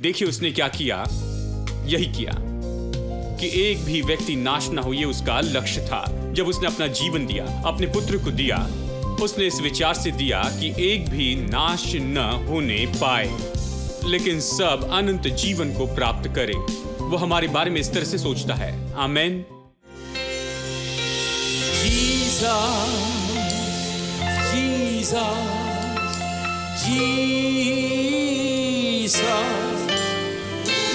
देखिए उसने क्या किया, यही किया कि एक भी व्यक्ति नाश ना हो, ये उसका लक्ष्य था। जब उसने अपना जीवन दिया, अपने पुत्र को दिया, उसने इस विचार से दिया कि एक भी नाश न होने पाए, लेकिन सब अनंत जीवन को प्राप्त करे। वो हमारे बारे में इस तरह से सोचता है। आमेन। Jesus,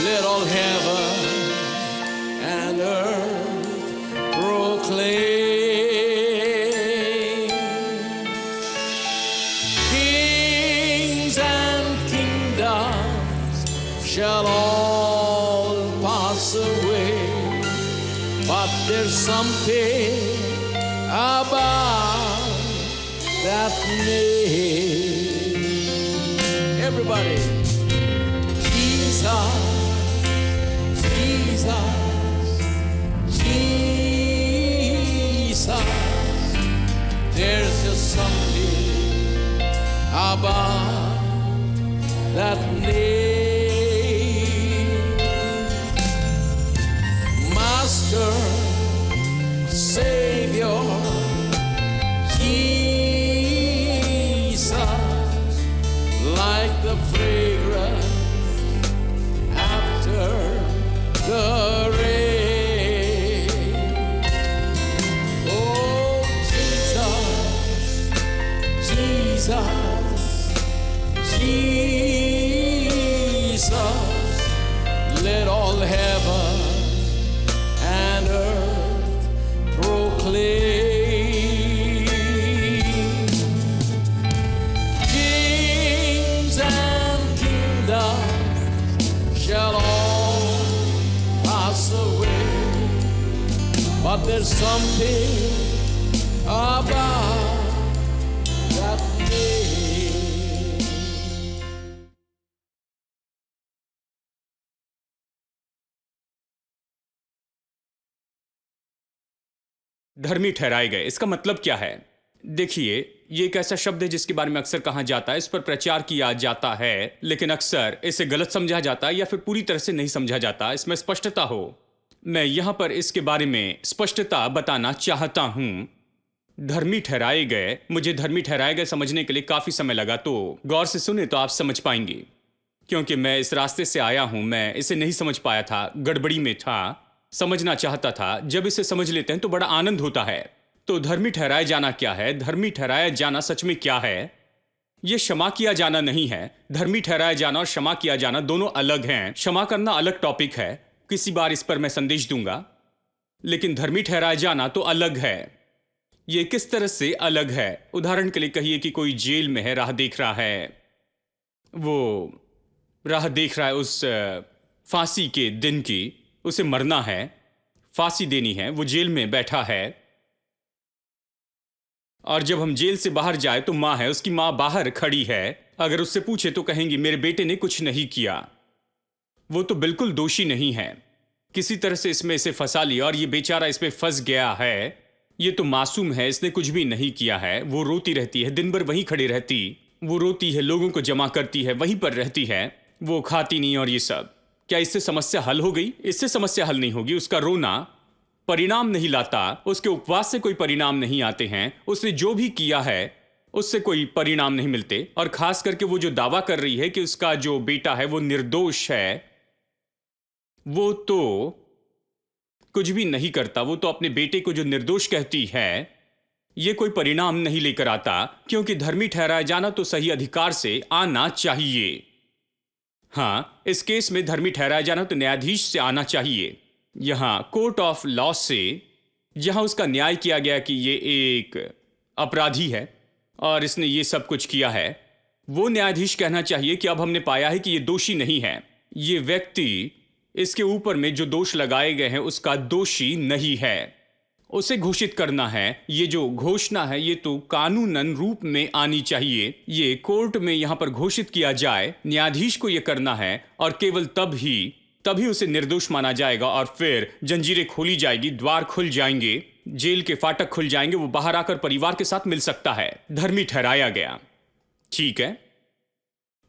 let all heaven and earth proclaim. Kings and kingdoms shall all pass away, but there's something about that name. Everybody, Jesus, Jesus, Jesus. There's just something about that name. Master, Savior, Jesus, like the fragrance after the rain. Oh, Jesus, Jesus, Jesus, let all heaven and earth proclaim. Kings and kingdoms shall all pass away, but there's something about that name. धर्मी ठहराए गए, इसका मतलब क्या है? देखिए, ये एक ऐसा शब्द है जिसके बारे में अक्सर कहा जाता है, इस पर प्रचार किया जाता है, लेकिन अक्सर इसे गलत समझा जाता है या फिर पूरी तरह से नहीं समझा जाता। इसमें स्पष्टता हो, मैं यहां पर इसके बारे में स्पष्टता बताना चाहता हूं। धर्मी ठहराए गए, मुझे धर्मी ठहराए गए समझने के लिए काफी समय लगा, तो गौर से सुने तो आप समझ पाएंगे, क्योंकि मैं इस रास्ते से आया हूं। मैं इसे नहीं समझ पाया था, गड़बड़ी में था, समझना चाहता था। जब इसे समझ लेते हैं तो बड़ा आनंद होता है। तो धर्मी ठहराया जाना क्या है? धर्मी ठहराया जाना सच में क्या है? यह क्षमा किया जाना नहीं है। धर्मी ठहराया जाना और क्षमा किया जाना दोनों अलग हैं। क्षमा करना अलग टॉपिक है, किसी बार इस पर मैं संदेश दूंगा, लेकिन धर्मी ठहराया जाना तो अलग है। यह किस तरह से अलग है? उदाहरण के लिए कहिए कि कोई जेल में है, राह देख रहा है, वो राह देख रहा है उस फांसी के दिन की, उसे मरना है, फांसी देनी है, वो जेल में बैठा है। और जब हम जेल से बाहर जाए तो माँ है, उसकी माँ बाहर खड़ी है। अगर उससे पूछे तो कहेंगी मेरे बेटे ने कुछ नहीं किया, वो तो बिल्कुल दोषी नहीं है, किसी तरह से इसमें इसे फंसा लिया और ये बेचारा इसमें फंस गया है, ये तो मासूम है, इसने कुछ भी नहीं किया है। वो रोती रहती है, दिन भर वहीं खड़ी रहती, वो रोती है, लोगों को जमा करती है, वहीं पर रहती है, वो खाती नहीं और ये सब। क्या इससे समस्या हल हो गई? इससे समस्या हल नहीं होगी। उसका रोना परिणाम नहीं लाता, उसके उपवास से कोई परिणाम नहीं आते हैं, उसने जो भी किया है उससे कोई परिणाम नहीं मिलते। और खास करके वो जो दावा कर रही है कि उसका जो बेटा है वो निर्दोष है, वो तो कुछ भी नहीं करता। वो तो अपने बेटे को जो निर्दोष कहती है, ये कोई परिणाम नहीं लेकर आता, क्योंकि धर्मी ठहराया जाना तो सही अधिकार से आना चाहिए। हाँ, इस केस में धर्मी ठहराया जाना तो न्यायाधीश से आना चाहिए, यहां कोर्ट ऑफ लॉ से, जहां उसका न्याय किया गया कि ये एक अपराधी है और इसने ये सब कुछ किया है। वो न्यायाधीश कहना चाहिए कि अब हमने पाया है कि ये दोषी नहीं है, ये व्यक्ति, इसके ऊपर में जो दोष लगाए गए हैं उसका दोषी नहीं है। उसे घोषित करना है। ये जो घोषणा है ये तो कानूनन रूप में आनी चाहिए, ये कोर्ट में यहां पर घोषित किया जाए, न्यायाधीश को ये करना है, और केवल तभी उसे निर्दोष माना जाएगा और फिर जंजीरें खोली जाएगी, द्वार खुल जाएंगे, जेल के फाटक खुल जाएंगे, वो बाहर आकर परिवार के साथ मिल सकता है। धर्मी ठहराया गया, ठीक है।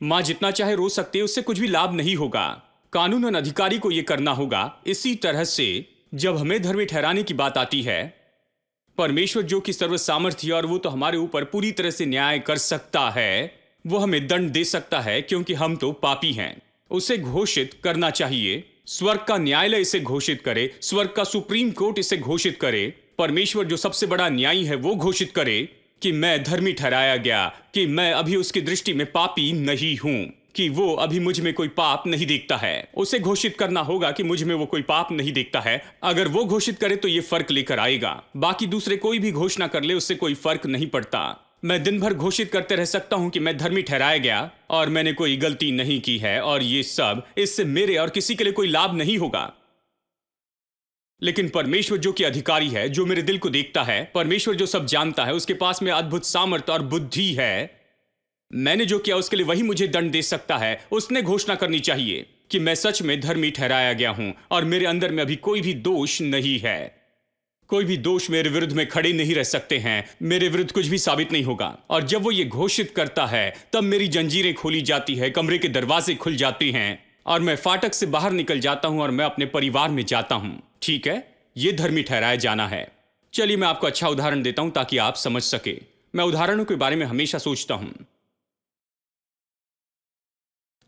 माँ जितना चाहे रो सकते हैं, उससे कुछ भी लाभ नहीं होगा। कानूनन अधिकारी को यह करना होगा। इसी तरह से जब हमें धर्मी ठहराने की बात आती है, परमेश्वर जो कि सर्वसामर्थ्य और वो तो हमारे ऊपर पूरी तरह से न्याय कर सकता है, वो हमें दंड दे सकता है क्योंकि हम तो पापी हैं। उसे घोषित करना चाहिए, स्वर्ग का न्यायालय इसे घोषित करे, स्वर्ग का सुप्रीम कोर्ट इसे घोषित करे, परमेश्वर जो सबसे बड़ा न्यायी है वो घोषित करे कि मैं धर्मी ठहराया गया, कि मैं अभी उसकी दृष्टि में पापी नहीं हूं, कि वो अभी मुझ में कोई पाप नहीं देखता है। उसे घोषित करना होगा कि मुझ में वो कोई पाप नहीं देखता है। अगर वो घोषित करे तो ये फर्क लेकर आएगा। बाकी दूसरे कोई भी घोषणा कर ले, उससे कोई फर्क नहीं पड़ता। मैं दिन भर घोषित करते रह सकता हूं कि मैं धर्मी ठहराया गया और मैंने कोई गलती नहीं की है और ये सब, इससे मेरे और किसी के लिए कोई लाभ नहीं होगा। लेकिन परमेश्वर जो कि अधिकारी है, जो मेरे दिल को देखता है, परमेश्वर जो सब जानता है, उसके पास में अद्भुत सामर्थ्य और बुद्धि है। मैंने जो किया उसके लिए वही मुझे दंड दे सकता है। उसने घोषणा करनी चाहिए कि मैं सच में धर्मी ठहराया गया हूं और मेरे अंदर में अभी कोई भी दोष नहीं है। कोई भी दोष मेरे विरुद्ध में खड़े नहीं रह सकते हैं, मेरे विरुद्ध कुछ भी साबित नहीं होगा। और जब वो ये घोषित करता है तब मेरी जंजीरें खोली जाती है, कमरे के दरवाजे खुल जाते हैं और मैं फाटक से बाहर निकल जाता हूं और मैं अपने परिवार में जाता हूं। ठीक है, ये धर्मी ठहराया जाना है। चलिए मैं आपको अच्छा उदाहरण देता हूं ताकि आप समझ सके। मैं उदाहरणों के बारे में हमेशा सोचता हूं।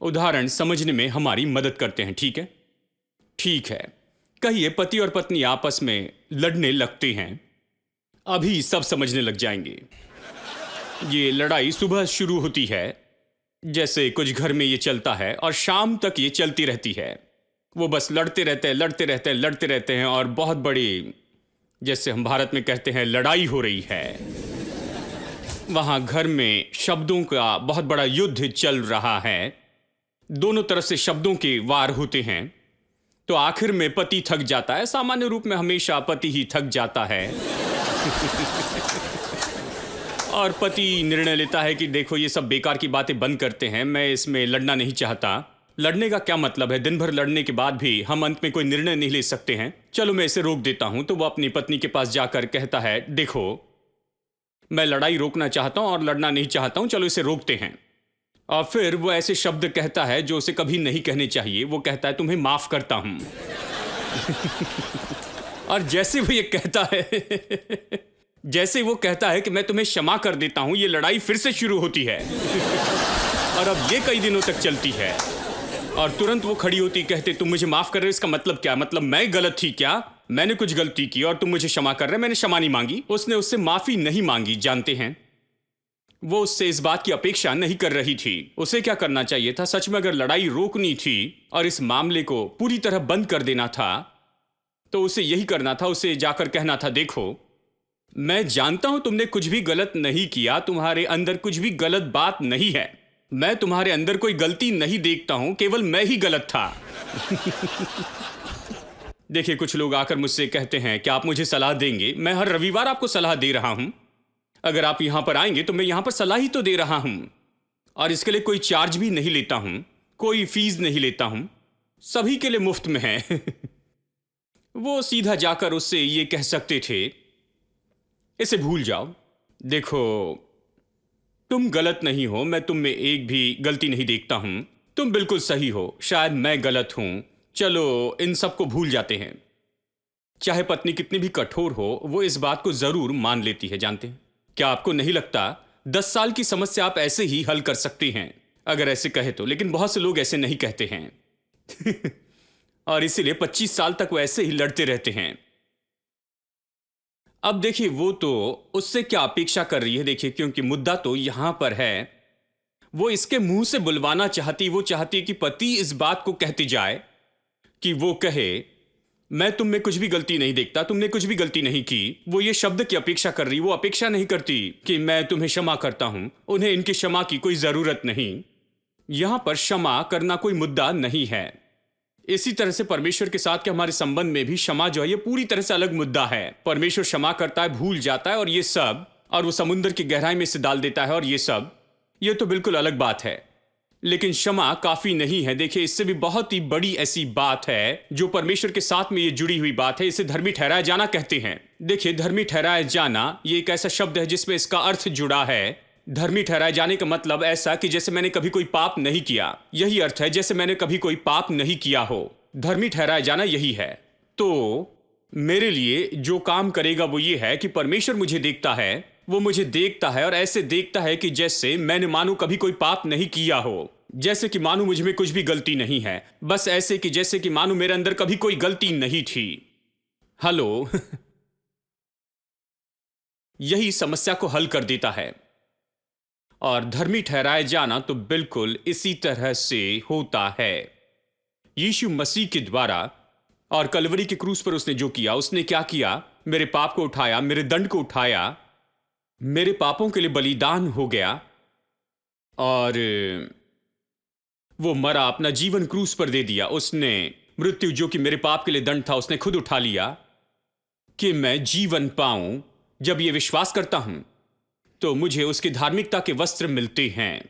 उदाहरण समझने में हमारी मदद करते हैं। ठीक है, ठीक है। कहिए पति और पत्नी आपस में लड़ने लगते हैं। अभी सब समझने लग जाएंगे। ये लड़ाई सुबह शुरू होती है, जैसे कुछ घर में ये चलता है, और शाम तक ये चलती रहती है। वो बस लड़ते रहते हैं, लड़ते रहते हैं, लड़ते रहते हैं, और बहुत बड़ी, जैसे हम भारत में कहते हैं, लड़ाई हो रही है। वहां घर में शब्दों का बहुत बड़ा युद्ध चल रहा है। दोनों तरफ से शब्दों के वार होते हैं। तो आखिर में पति थक जाता है। सामान्य रूप में हमेशा पति ही थक जाता है। और पति निर्णय लेता है कि देखो ये सब बेकार की बातें बंद करते हैं, मैं इसमें लड़ना नहीं चाहता। लड़ने का क्या मतलब है? दिन भर लड़ने के बाद भी हम अंत में कोई निर्णय नहीं ले सकते हैं। चलो मैं इसे रोक देता हूं। तो वो अपनी पत्नी के पास जाकर कहता है, देखो मैं लड़ाई रोकना चाहता हूं और लड़ना नहीं चाहता हूं, चलो इसे रोकते हैं। और फिर वो ऐसे शब्द कहता है जो उसे कभी नहीं कहने चाहिए। वो कहता है, तुम्हें माफ करता हूं। और जैसे वो ये कहता है जैसे वो कहता है कि मैं तुम्हें क्षमा कर देता हूं, ये लड़ाई फिर से शुरू होती है। और अब ये कई दिनों तक चलती है। और तुरंत वो खड़ी होती, कहते तुम मुझे माफ कर रहे हो, इसका मतलब क्या? मतलब मैं गलत थी क्या? मैंने कुछ गलती की और तुम मुझे क्षमा कर रहे हो? मैंने क्षमा नहीं मांगी। उसने उससे माफी नहीं मांगी। जानते हैं, वो उससे इस बात की अपेक्षा नहीं कर रही थी। उसे क्या करना चाहिए था? सच में अगर लड़ाई रोकनी थी और इस मामले को पूरी तरह बंद कर देना था, तो उसे यही करना था। उसे जाकर कहना था, देखो मैं जानता हूं तुमने कुछ भी गलत नहीं किया, तुम्हारे अंदर कुछ भी गलत बात नहीं है, मैं तुम्हारे अंदर कोई गलती नहीं देखता हूं, केवल मैं ही गलत था। देखिए कुछ लोग आकर मुझसे कहते हैं कि आप मुझे सलाह देंगे। मैं हर रविवार आपको सलाह दे रहा हूं। अगर आप यहां पर आएंगे तो मैं यहां पर सलाह ही तो दे रहा हूं, और इसके लिए कोई चार्ज भी नहीं लेता हूं, कोई फीस नहीं लेता हूं, सभी के लिए मुफ्त में है। वो सीधा जाकर उससे ये कह सकते थे, इसे भूल जाओ, देखो तुम गलत नहीं हो, मैं तुम में एक भी गलती नहीं देखता हूं, तुम बिल्कुल सही हो, शायद मैं गलत हूं, चलो इन सबको भूल जाते हैं। चाहे पत्नी कितनी भी कठोर हो, वो इस बात को जरूर मान लेती है। जानते हैं, क्या आपको नहीं लगता 10 साल की समस्या आप ऐसे ही हल कर सकते हैं अगर ऐसे कहे तो? लेकिन बहुत से लोग ऐसे नहीं कहते हैं। और इसीलिए 25 साल तक वो ऐसे ही लड़ते रहते हैं। अब देखिए वो तो उससे क्या अपेक्षा कर रही है, देखिए, क्योंकि मुद्दा तो यहां पर है। वो इसके मुंह से बुलवाना चाहती, वो चाहती है कि पति इस बात को कहती जाए कि वो कहे मैं तुम में कुछ भी गलती नहीं देखता, तुमने कुछ भी गलती नहीं की। वो ये शब्द की अपेक्षा कर रही, वो अपेक्षा नहीं करती कि मैं तुम्हें क्षमा करता हूं। उन्हें इनकी क्षमा की कोई जरूरत नहीं। यहां पर क्षमा करना कोई मुद्दा नहीं है। इसी तरह से परमेश्वर के साथ के हमारे संबंध में भी क्षमा जो है ये पूरी तरह से अलग मुद्दा है। परमेश्वर क्षमा करता है, भूल जाता है और ये सब, और वो समुद्र की गहराई में से डाल देता है और ये सब, ये तो बिल्कुल अलग बात है। लेकिन क्षमा काफी नहीं है। देखिए इससे भी बहुत ही बड़ी ऐसी बात है जो परमेश्वर के साथ में ये जुड़ी हुई बात है, इसे धर्मी ठहराया जाना कहते हैं। देखिए धर्मी ठहराया जाना ये एक ऐसा शब्द है जिसमें इसका अर्थ जुड़ा है। धर्मी ठहराए जाने का मतलब ऐसा कि जैसे मैंने कभी कोई पाप नहीं किया, यही अर्थ है, जैसे मैंने कभी कोई पाप नहीं किया हो। धर्मी ठहराया जाना यही है। तो मेरे लिए जो काम करेगा वो ये है कि परमेश्वर मुझे देखता है, वो मुझे देखता है और ऐसे देखता है कि जैसे मैंने मानो कभी कोई पाप नहीं किया हो, जैसे कि मानो मुझ में कुछ भी गलती नहीं है, बस ऐसे कि जैसे कि मानो मेरे अंदर कभी कोई गलती नहीं थी। हेलो। यही समस्या को हल कर देता है। और धर्मी ठहराए जाना तो बिल्कुल इसी तरह से होता है। यीशु मसीह के द्वारा और कलवरी के क्रूस पर उसने जो किया, उसने क्या किया? मेरे पाप को उठाया, मेरे दंड को उठाया, मेरे पापों के लिए बलिदान हो गया और वो मरा, अपना जीवन क्रूस पर दे दिया। उसने मृत्यु, जो कि मेरे पाप के लिए दंड था, उसने खुद उठा लिया कि मैं जीवन पाऊं। जब ये विश्वास करता हूं तो मुझे उसकी धार्मिकता के वस्त्र मिलते हैं,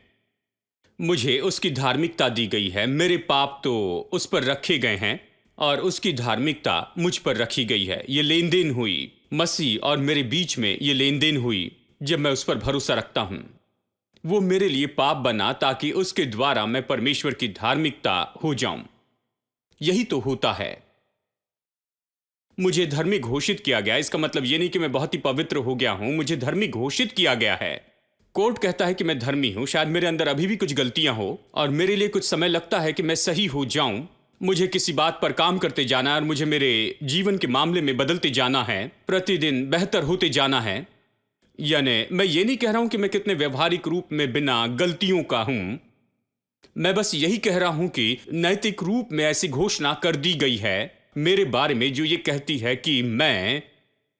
मुझे उसकी धार्मिकता दी गई है। मेरे पाप तो उस पर रखे गए हैं और उसकी धार्मिकता मुझ पर रखी गई है। ये लेन देन हुई, मसीह और मेरे बीच में ये लेन देन हुई जब मैं उस पर भरोसा रखता हूं। वो मेरे लिए पाप बना ताकि उसके द्वारा मैं परमेश्वर की धार्मिकता हो जाऊं। यही तो होता है। मुझे धर्मी घोषित किया गया। इसका मतलब यह नहीं कि मैं बहुत ही पवित्र हो गया हूं, मुझे धर्मी घोषित किया गया है। कोर्ट कहता है कि मैं धर्मी हूं। शायद मेरे अंदर अभी भी कुछ गलतियां हो और मेरे लिए कुछ समय लगता है कि मैं सही हो जाऊं। मुझे किसी बात पर काम करते जाना है और मुझे मेरे जीवन के मामले में बदलते जाना है, प्रतिदिन बेहतर होते जाना है। यानी मैं ये नहीं कह रहा हूं कि मैं कितने व्यवहारिक रूप में बिना गलतियों का हूं। मैं बस यही कह रहा हूं कि नैतिक रूप में ऐसी घोषणा कर दी गई है मेरे बारे में, जो ये कहती है कि मैं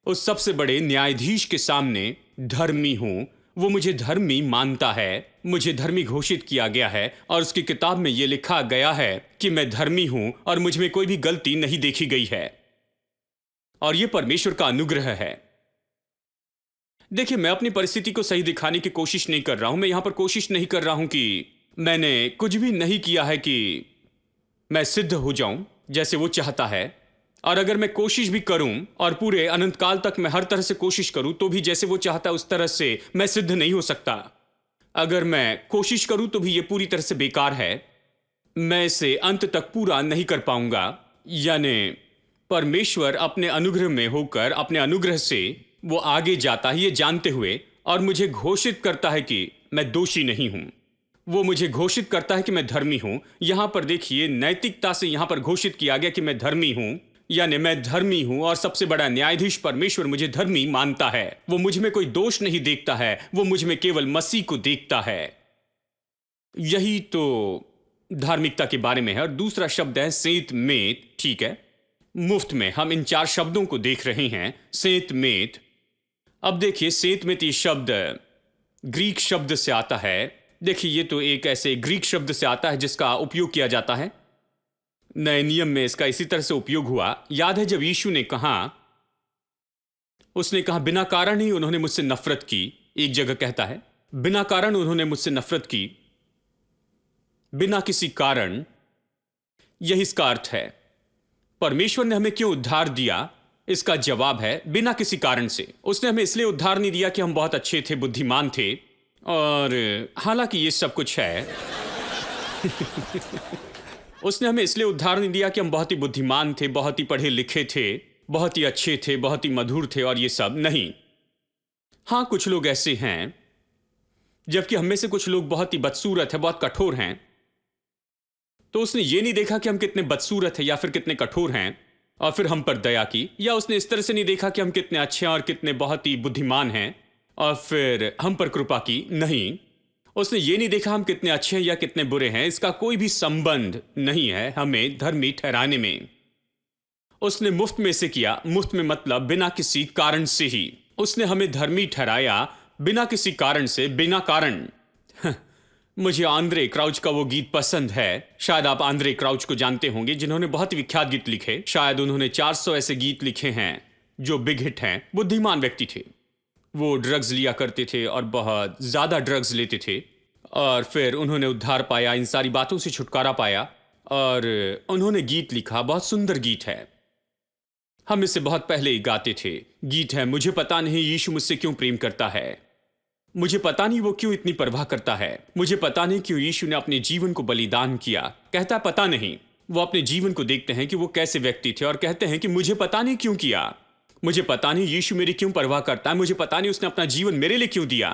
उस सबसे बड़े न्यायाधीश के सामने धर्मी हूं। वो मुझे धर्मी मानता है, मुझे धर्मी घोषित किया गया है और उसकी किताब में यह लिखा गया है कि मैं धर्मी हूं और मुझ में कोई भी गलती नहीं देखी गई है। और यह परमेश्वर का अनुग्रह है। देखिए, मैं अपनी परिस्थिति को सही दिखाने की कोशिश नहीं कर रहा हूं। मैं यहां पर कोशिश नहीं कर रहा हूं कि मैंने कुछ भी नहीं किया है कि मैं सिद्ध हो जाऊं जैसे वो चाहता है। और अगर मैं कोशिश भी करूं और पूरे अनंत काल तक मैं हर तरह से कोशिश करूं तो भी जैसे वो चाहता है उस तरह से मैं सिद्ध नहीं हो सकता। अगर मैं कोशिश करूं तो भी ये पूरी तरह से बेकार है। मैं इसे अंत तक पूरा नहीं कर पाऊंगा। यानी परमेश्वर अपने अनुग्रह में होकर अपने अनुग्रह से वो आगे जाता है ये जानते हुए, और मुझे घोषित करता है कि मैं दोषी नहीं हूं। वो मुझे घोषित करता है कि मैं धर्मी हूं। यहां पर देखिए, नैतिकता से यहां पर घोषित किया गया कि मैं धर्मी हूं, यानी मैं धर्मी हूं और सबसे बड़ा न्यायाधीश परमेश्वर मुझे धर्मी मानता है। वो मुझ में कोई दोष नहीं देखता है, वो मुझ में केवल मसीह को देखता है। यही तो धार्मिकता के बारे में है। और दूसरा शब्द है सेंत मेत। ठीक है, मुफ्त में हम इन 4 शब्दों को देख रहे हैं, सेंत मेत। अब देखिए, सेंत मेत ये शब्द ग्रीक शब्द से आता है। देखिए, ये तो एक ऐसे ग्रीक शब्द से आता है जिसका उपयोग किया जाता है नए नियम में। इसका इसी तरह से उपयोग हुआ। याद है जब यीशु ने कहा, उसने कहा बिना कारण ही उन्होंने मुझसे नफरत की। एक जगह कहता है बिना कारण उन्होंने मुझसे नफरत की, बिना किसी कारण। यही इसका अर्थ है। परमेश्वर ने हमें क्यों उद्धार दिया? इसका जवाब है बिना किसी कारण से। उसने हमें इसलिए उद्धार नहीं दिया कि हम बहुत अच्छे थे, बुद्धिमान थे, और हालांकि ये सब कुछ है। उसने हमें इसलिए उद्धार नहीं दिया कि हम बहुत ही बुद्धिमान थे, बहुत ही पढ़े लिखे थे, बहुत ही अच्छे थे, बहुत ही मधुर थे और ये सब नहीं। हाँ, कुछ लोग ऐसे हैं, जबकि हम में से कुछ लोग बहुत ही बदसूरत हैं, बहुत कठोर हैं। तो उसने ये नहीं देखा कि हम कितने बदसूरत हैं या फिर कितने कठोर हैं और फिर हम पर दया की। या उसने इस तरह से नहीं देखा कि हम कितने अच्छे हैं और कितने बहुत ही बुद्धिमान हैं और फिर हम पर कृपा की। नहीं, उसने ये नहीं देखा हम कितने अच्छे हैं या कितने बुरे हैं। इसका कोई भी संबंध नहीं है हमें धर्मी ठहराने में। उसने मुफ्त में से किया। मुफ्त में मतलब बिना किसी कारण से ही उसने हमें धर्मी ठहराया, बिना किसी कारण से, बिना कारण। मुझे आंद्रे क्राउच का वो गीत पसंद है। शायद आप आंद्रे क्राउच को जानते होंगे, जिन्होंने बहुत ही विख्यात गीत लिखे। शायद उन्होंने 400 ऐसे गीत लिखे हैं जो बिग हिट हैं। बुद्धिमान व्यक्ति थे। वो ड्रग्स लिया करते थे और बहुत ज़्यादा ड्रग्स लेते थे, और फिर उन्होंने उद्धार पाया, इन सारी बातों से छुटकारा पाया, और उन्होंने गीत लिखा। बहुत सुंदर गीत है। हम इससे बहुत पहले ही गाते थे। गीत है मुझे पता नहीं यीशु मुझसे क्यों प्रेम करता है। मुझे पता नहीं वो क्यों इतनी परवाह करता है, मुझे पता नहीं क्यों यीशु ने अपने जीवन को बलिदान किया। कहता है पता नहीं। वो अपने जीवन को देखते हैं कि वो कैसे व्यक्ति थे और कहते हैं कि मुझे पता नहीं क्यों किया, मुझे पता नहीं यीशु मेरी क्यों परवाह करता है, मुझे पता नहीं उसने अपना जीवन मेरे लिए क्यों दिया।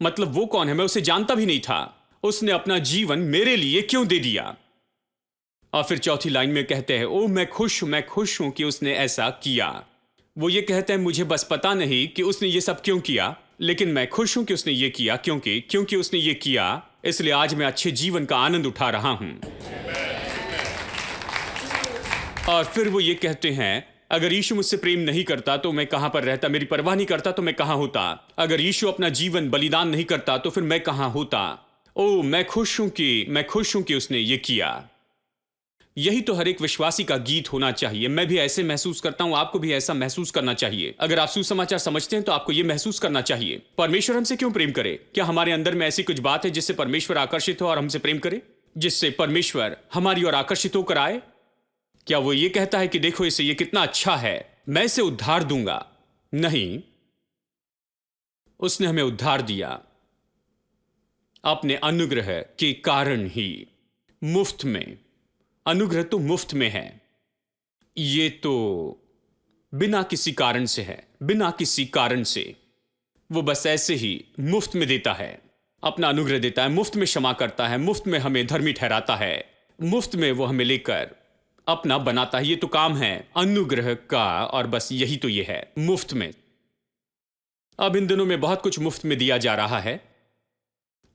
मतलब वो कौन है, मैं उसे जानता भी नहीं था, उसने अपना जीवन मेरे लिए क्यों दे दिया। और फिर चौथी लाइन में कहते हैं ओ मैं खुश हूं कि उसने ऐसा किया। वो ये कहते हैं मुझे बस पता नहीं कि उसने ये सब क्यों किया, लेकिन मैं खुश हूं कि उसने ये किया, क्योंकि उसने ये किया, इसलिए आज मैं अच्छे जीवन का आनंद उठा रहा हूं। और फिर वो ये कहते हैं अगर यीशु मुझसे प्रेम नहीं करता तो मैं कहां पर रहता, मेरी परवाह नहीं करता तो मैं कहां होता, अगर यीशु अपना जीवन बलिदान नहीं करता तो फिर मैं कहां होता। ओ मैं खुश हूं कि उसने ये किया। यही तो हर एक विश्वासी का गीत होना चाहिए। मैं भी ऐसे महसूस करता हूं, आपको भी ऐसा महसूस करना चाहिए। अगर आप सुसमाचार समझते हैं तो आपको यह महसूस करना चाहिए परमेश्वर हमसे क्यों प्रेम करे। क्या हमारे अंदर में ऐसी कुछ बात है जिससे परमेश्वर आकर्षित हो और हमसे प्रेम करे, जिससे परमेश्वर हमारी ओर आकर्षित होकर आए। क्या वो ये कहता है कि देखो इसे, ये कितना अच्छा है, मैं इसे उद्धार दूंगा। नहीं, उसने हमें उद्धार दिया अपने अनुग्रह के कारण ही, मुफ्त में। अनुग्रह तो मुफ्त में है, ये तो बिना किसी कारण से है, बिना किसी कारण से। वो बस ऐसे ही मुफ्त में देता है, अपना अनुग्रह देता है, मुफ्त में क्षमा करता है, मुफ्त में हमें धर्मी ठहराता है, मुफ्त में वो हमें लेकर अपना बनाता है। ये तो काम है अनुग्रह का, और बस यही तो ये है, मुफ्त में। अब इन दिनों में बहुत कुछ मुफ्त में दिया जा रहा है,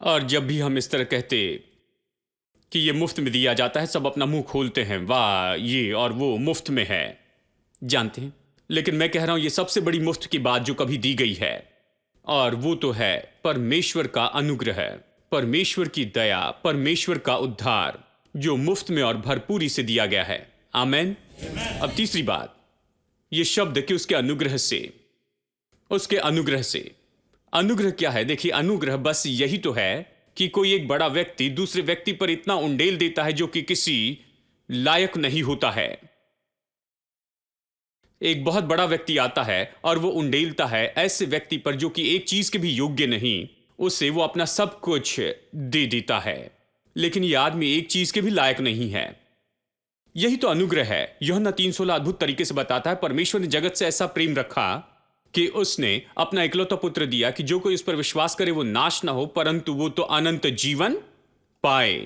और जब भी हम इस तरह कहते कि ये मुफ्त में दिया जाता है, सब अपना मुंह खोलते हैं, वाह ये और वो मुफ्त में है, जानते हैं। लेकिन मैं कह रहा हूं ये सबसे बड़ी मुफ्त की बात जो कभी दी गई है, और वो तो है परमेश्वर का अनुग्रह, परमेश्वर की दया, परमेश्वर का उद्धार जो मुफ्त में और भरपूरी से दिया गया है। आमेन। अब तीसरी बात, ये शब्द कि उसके अनुग्रह से, उसके अनुग्रह से। अनुग्रह क्या है? देखिए, अनुग्रह बस यही तो है कि कोई एक बड़ा व्यक्ति दूसरे व्यक्ति पर इतना उंडेल देता है जो कि किसी लायक नहीं होता है। एक बहुत बड़ा व्यक्ति आता है और वो उंडेलता है ऐसे व्यक्ति पर जो कि एक चीज के भी योग्य नहीं, उसे वो अपना सब कुछ दे देता है, लेकिन ये आदमी एक चीज के भी लायक नहीं है। यही तो अनुग्रह है। यूहन्ना 3:16 अद्भुत तरीके से बताता है, परमेश्वर ने जगत से ऐसा प्रेम रखा कि उसने अपना इकलौता पुत्र दिया कि जो कोई उस पर विश्वास करे वो नाश ना हो परंतु वो तो अनंत जीवन पाए।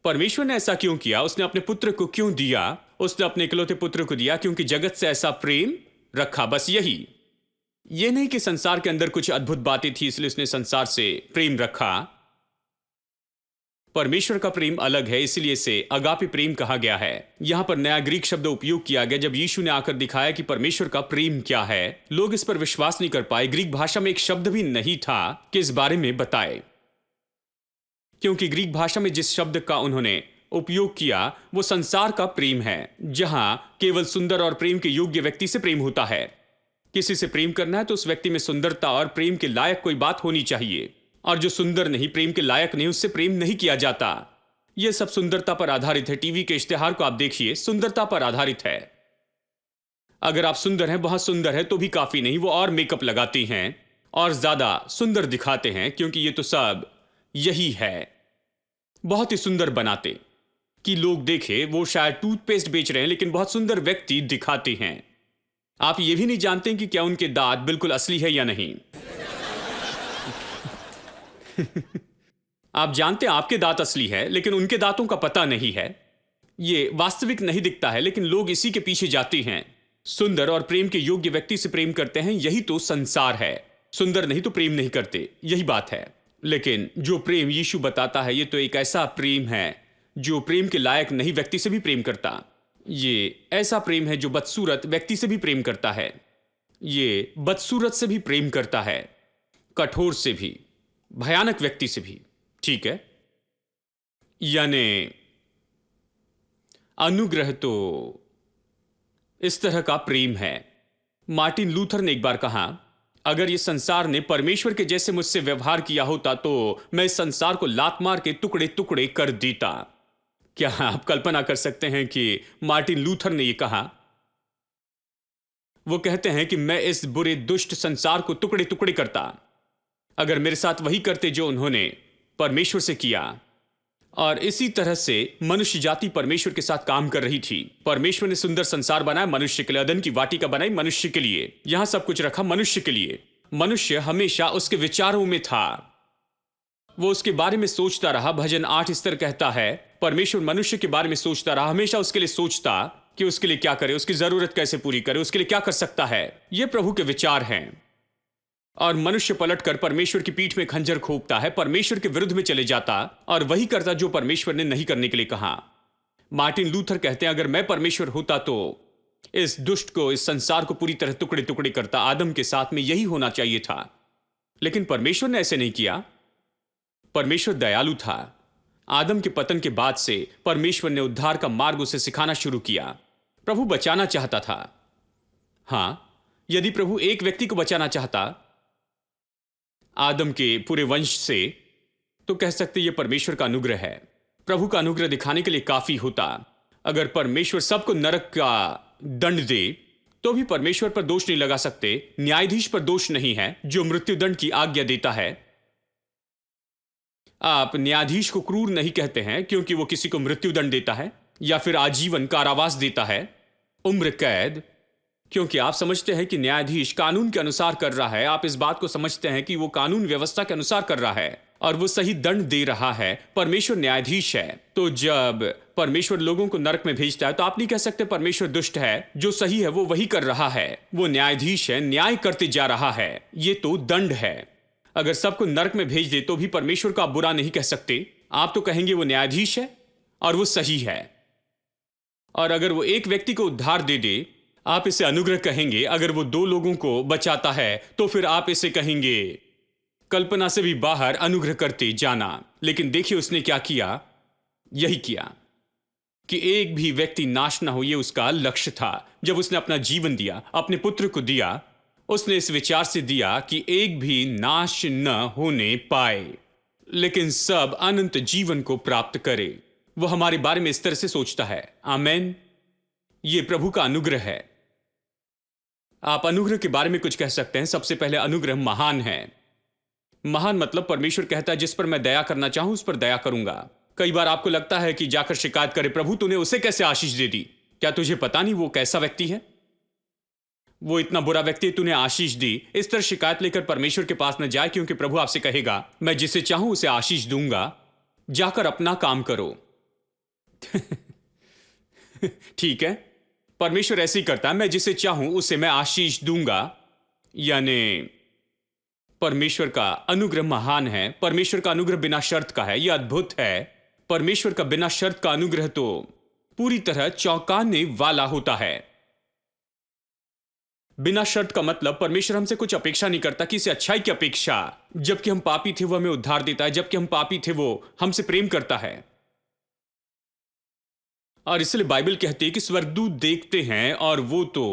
परमेश्वर ने ऐसा क्यों किया? उसने अपने पुत्र को क्यों दिया? उसने अपने इकलौते पुत्र को दिया क्योंकि जगत से ऐसा प्रेम रखा, बस यही। ये नहीं कि संसार के अंदर कुछ अद्भुत बातें थी इसलिए उसने संसार से प्रेम रखा। परमेश्वर का प्रेम अलग है, इसलिए इसे अगापे प्रेम कहा गया है। यहां पर नया ग्रीक शब्द उपयोग किया गया जब यीशु ने आकर दिखाया कि परमेश्वर का प्रेम क्या है। लोग इस पर विश्वास नहीं कर पाए। ग्रीक भाषा में एक शब्द भी नहीं था कि इस बारे में बताए, क्योंकि ग्रीक भाषा में जिस शब्द का उन्होंने उपयोग किया वो संसार का प्रेम है, जहां केवल सुंदर और प्रेम के योग्य व्यक्ति से प्रेम होता है। किसी से प्रेम करना है तो उस व्यक्ति में सुंदरता और प्रेम के लायक कोई बात होनी चाहिए, और जो सुंदर नहीं, प्रेम के लायक नहीं, उससे प्रेम नहीं किया जाता। यह सब सुंदरता पर आधारित है। टीवी के इश्तिहार को आप देखिए, सुंदरता पर आधारित है। अगर आप सुंदर हैं, बहुत सुंदर है तो भी काफी नहीं, वो और मेकअप लगाते हैं और ज्यादा सुंदर दिखाते हैं, क्योंकि ये तो सब यही है, बहुत ही सुंदर बनाते कि लोग देखे। वो शायद टूथपेस्ट बेच रहे हैं लेकिन बहुत सुंदर व्यक्ति दिखाते हैं। आप ये भी नहीं जानते कि क्या उनके दांत बिल्कुल असली है या नहीं। आप जानते हैं आपके दांत असली है लेकिन उनके दांतों का पता नहीं है। ये वास्तविक नहीं दिखता है लेकिन लोग इसी के पीछे जाते हैं। सुंदर और प्रेम के योग्य व्यक्ति से प्रेम करते हैं, यही तो संसार है। सुंदर नहीं तो प्रेम नहीं करते, यही बात है। लेकिन जो प्रेम यीशु बताता है ये तो एक ऐसा प्रेम है जो प्रेम के लायक नहीं व्यक्ति से भी प्रेम करता। ये ऐसा प्रेम है जो बदसूरत व्यक्ति से भी प्रेम करता है। ये बदसूरत से भी प्रेम करता है, कठोर से भी, भयानक व्यक्ति से भी, ठीक है। यानी अनुग्रह तो इस तरह का प्रेम है। मार्टिन लूथर ने एक बार कहा, अगर ये संसार ने परमेश्वर के जैसे मुझसे व्यवहार किया होता तो मैं इस संसार को लात मार के टुकड़े टुकड़े कर देता। क्या आप कल्पना कर सकते हैं कि मार्टिन लूथर ने यह कहा? वो कहते हैं कि मैं इस बुरे दुष्ट संसार को टुकड़े टुकड़े करता। अगर मेरे साथ वही करते जो उन्होंने परमेश्वर से किया। और इसी तरह से मनुष्य जाति परमेश्वर के साथ काम कर रही थी। परमेश्वर ने सुंदर संसार बनाया मनुष्य के लिए, अदन की वाटिका बनाई मनुष्य के लिए, यहां सब कुछ रखा मनुष्य के लिए। मनुष्य हमेशा उसके विचारों में था, वो उसके बारे में सोचता रहा। भजन 8 इस तरह कहता है, परमेश्वर मनुष्य के बारे में सोचता रहा, हमेशा उसके लिए सोचता कि उसके लिए क्या करे, उसकी जरूरत कैसे पूरी करे, उसके लिए क्या कर सकता है। ये प्रभु के विचार हैं। और मनुष्य पलटकर परमेश्वर की पीठ में खंजर खोपता है, परमेश्वर के विरुद्ध में चले जाता और वही करता जो परमेश्वर ने नहीं करने के लिए कहा। मार्टिन लूथर कहते हैं, अगर मैं परमेश्वर होता तो इस दुष्ट को, इस संसार को पूरी तरह टुकड़े टुकड़े करता। आदम के साथ में यही होना चाहिए था, लेकिन परमेश्वर ने ऐसे नहीं किया। परमेश्वर दयालु था। आदम के पतन के बाद से परमेश्वर ने उद्धार का मार्ग उसे सिखाना शुरू किया। प्रभु बचाना चाहता था। हां, यदि प्रभु एक व्यक्ति को बचाना चाहता आदम के पूरे वंश से, तो कह सकते यह परमेश्वर का अनुग्रह है। प्रभु का अनुग्रह दिखाने के लिए काफी होता। अगर परमेश्वर सबको नरक का दंड दे तो भी परमेश्वर पर दोष नहीं लगा सकते। न्यायाधीश पर दोष नहीं है जो मृत्यु दंड की आज्ञा देता है। आप न्यायाधीश को क्रूर नहीं कहते हैं क्योंकि वो किसी को मृत्यु दंड देता है या फिर आजीवन कारावास देता है, उम्र कैद, क्योंकि आप समझते हैं कि न्यायाधीश कानून के अनुसार कर रहा है। आप इस बात को समझते हैं कि वो कानून व्यवस्था के अनुसार कर रहा है और वो सही दंड दे रहा है। परमेश्वर न्यायाधीश है। तो जब परमेश्वर लोगों को नरक में भेजता है तो आप नहीं कह सकते परमेश्वर दुष्ट है। जो सही है वो वही कर रहा है। वो न्यायाधीश है, न्याय करते जा रहा है। ये तो दंड है। अगर सबको नरक में भेज दे तो भी परमेश्वर को आप बुरा नहीं कह सकते। आप तो कहेंगे वो न्यायाधीश है और वो सही है। और अगर वो एक व्यक्ति को उद्धार दे दे, आप इसे अनुग्रह कहेंगे। अगर वो 2 लोगों को बचाता है तो फिर आप इसे कहेंगे कल्पना से भी बाहर अनुग्रह करते जाना। लेकिन देखिए उसने क्या किया। यही किया कि एक भी व्यक्ति नाश ना हो, यह उसका लक्ष्य था। जब उसने अपना जीवन दिया, अपने पुत्र को दिया, उसने इस विचार से दिया कि एक भी नाश न होने पाए लेकिन सब अनंत जीवन को प्राप्त करे। वो हमारे बारे में इस तरह से सोचता है। आमेन। यह प्रभु का अनुग्रह है। आप अनुग्रह के बारे में कुछ कह सकते हैं। सबसे पहले अनुग्रह महान है। महान मतलब परमेश्वर कहता है जिस पर मैं दया करना चाहूं उस पर दया करूंगा। कई बार आपको लगता है कि जाकर शिकायत करे, प्रभु तूने उसे कैसे आशीष दे दी, क्या तुझे पता नहीं वो कैसा व्यक्ति है, वो इतना बुरा व्यक्ति, तूने आशीष दी। इस तरह शिकायत लेकर परमेश्वर के पास न जाए, क्योंकि प्रभु आपसे कहेगा मैं जिसे चाहूं उसे आशीष दूंगा, जाकर अपना काम करो। ठीक है, परमेश्वर ऐसे ही करता है। मैं जिसे चाहूं उसे मैं आशीष दूंगा। यानी परमेश्वर का अनुग्रह महान है। परमेश्वर का अनुग्रह बिना शर्त का है। यह अद्भुत है। परमेश्वर का बिना शर्त का अनुग्रह तो पूरी तरह चौंकाने वाला होता है। बिना शर्त का मतलब परमेश्वर हमसे कुछ अपेक्षा नहीं करता, किसी अच्छाई की अपेक्षा। जबकि हम पापी थे वो हमें उद्धार देता है। जबकि हम पापी थे वो हमसे प्रेम करता है। और इसलिए बाइबल कहती है कि स्वर्गदूत देखते हैं और वो तो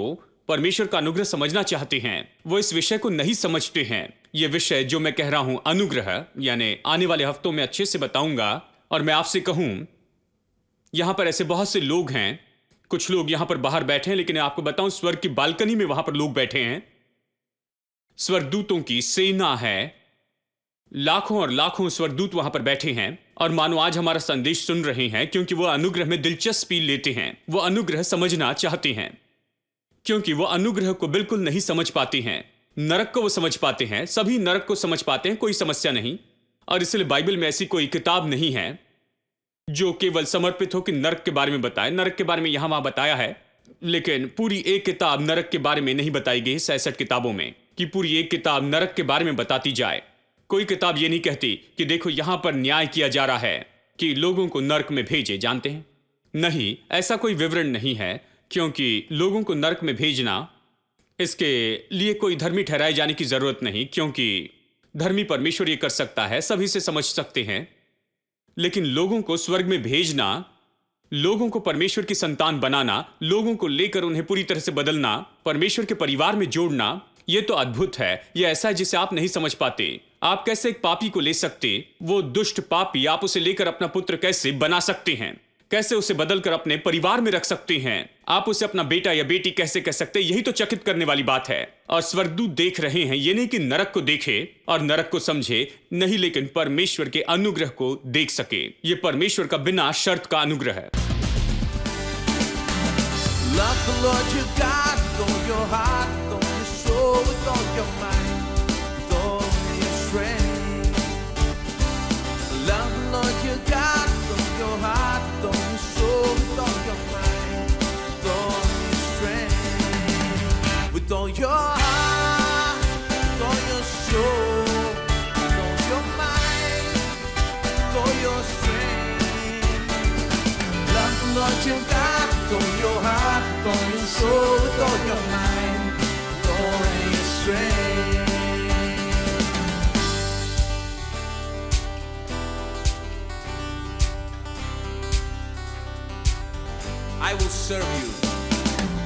परमेश्वर का अनुग्रह समझना चाहते हैं। वो इस विषय को नहीं समझते हैं। यह विषय जो मैं कह रहा हूं अनुग्रह, यानी आने वाले हफ्तों में अच्छे से बताऊंगा। और मैं आपसे कहूं, यहां पर ऐसे बहुत से लोग हैं। कुछ लोग यहां पर बाहर बैठे हैं, लेकिन आपको बताऊं स्वर्ग की बालकनी में वहां पर लोग बैठे हैं। स्वर्गदूतों की सेना है। लाखों और लाखों स्वर्गदूत वहां पर बैठे हैं और मानो आज हमारा संदेश सुन रहे हैं, क्योंकि वो अनुग्रह में दिलचस्पी लेते हैं। वो अनुग्रह समझना चाहते हैं, क्योंकि वो अनुग्रह को बिल्कुल नहीं समझ पाते हैं। नरक को वो समझ पाते हैं। सभी नरक को समझ पाते हैं, कोई समस्या नहीं। और इसलिए बाइबल में ऐसी कोई किताब नहीं है जो केवल समर्पित हो कि नरक के बारे में बताए। नरक के बारे में यहां वहां बताया है, लेकिन पूरी एक किताब नरक के बारे में नहीं बताई गई। 66 किताबों में कि पूरी एक किताब नरक के बारे में बताती जाए। कोई किताब यह नहीं कहती कि देखो यहां पर न्याय किया जा रहा है कि लोगों को नरक में भेजे। जानते हैं, नहीं, ऐसा कोई विवरण नहीं है, क्योंकि लोगों को नरक में भेजना, इसके लिए कोई धर्मी ठहराए जाने की जरूरत नहीं, क्योंकि धर्मी परमेश्वर ये कर सकता है, सभी से समझ सकते हैं। लेकिन लोगों को स्वर्ग में भेजना, लोगों को परमेश्वर की संतान बनाना, लोगों को लेकर उन्हें पूरी तरह से बदलना, परमेश्वर के परिवार में जोड़ना, यह तो अद्भुत है। यह ऐसा है जिसे आप नहीं समझ पाते। आप कैसे एक पापी को ले सकते, वो दुष्ट पापी, आप उसे लेकर अपना पुत्र कैसे बना सकते हैं? कैसे उसे बदलकर अपने परिवार में रख सकते हैं। आप उसे अपना बेटा या बेटी कैसे कह सकते हैं, यही तो चकित करने वाली बात है। और स्वर्गदूत देख रहे हैं, ये नहीं कि नरक को देखे और नरक को समझे, नहीं, लेकिन परमेश्वर के अनुग्रह को देख सके। ये परमेश्वर का बिना शर्त का अनुग्रह है। Love the Lord your God with all your heart, with all your soul, with all your mind, with all your strength. Love the Lord your God with all your heart, with all your soul, with all your mind, with all your strength. With all your heart, with all your soul, with all your mind, with all your strength. Love the Lord your God with all your heart, with all your soul, with all your mind, with all your strength. I will serve you.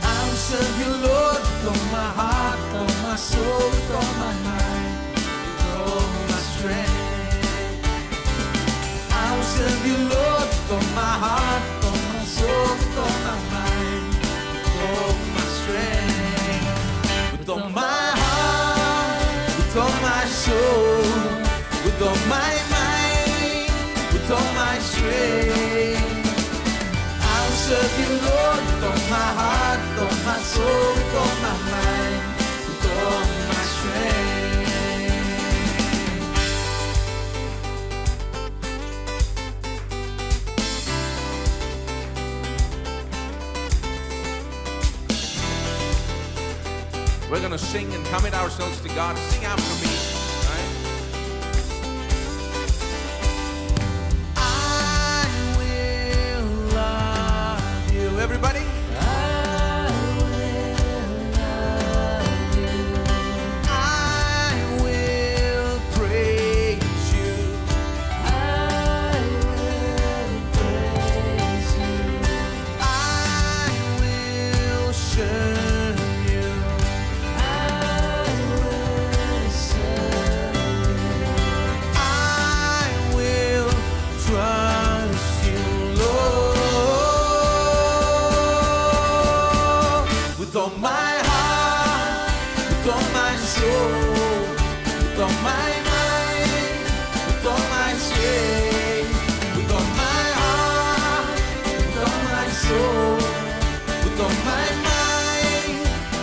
I will serve you, Lord, with all my heart, with all my soul, with all my mind, with all my strength. I will serve you, Lord, with all my heart, with all my soul, with all my mind, with all my strength. With all my heart, with all my soul, with all my mind, with all my strength. I'll serve you, Lord, with all my heart, with all my soul, with all my mind, with all my strength. We're going to sing and commit ourselves to God. Sing after me. All right? I will love you. Everybody? I will love you. I will praise you. I will praise you. I will serve you. I will serve you. I will trust you, Lord, with all my heart, with all my soul, with all my mind, with all my strength, with all my heart, with all my soul, with all my mind,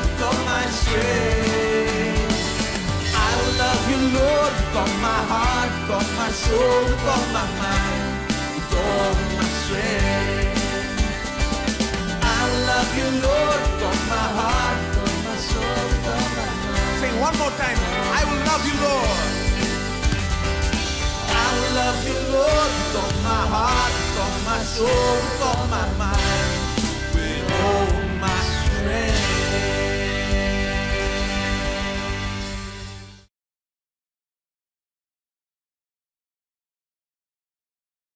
with all my strength. I will love you, Lord, with all my heart, with all my soul, with all my mind, with all my strength. I will love you, Lord, with all my heart, with all my soul, with all my mind. Say one more time. I will love you, Lord. I will love you, Lord, with all my heart, with all my soul, with all my mind, with all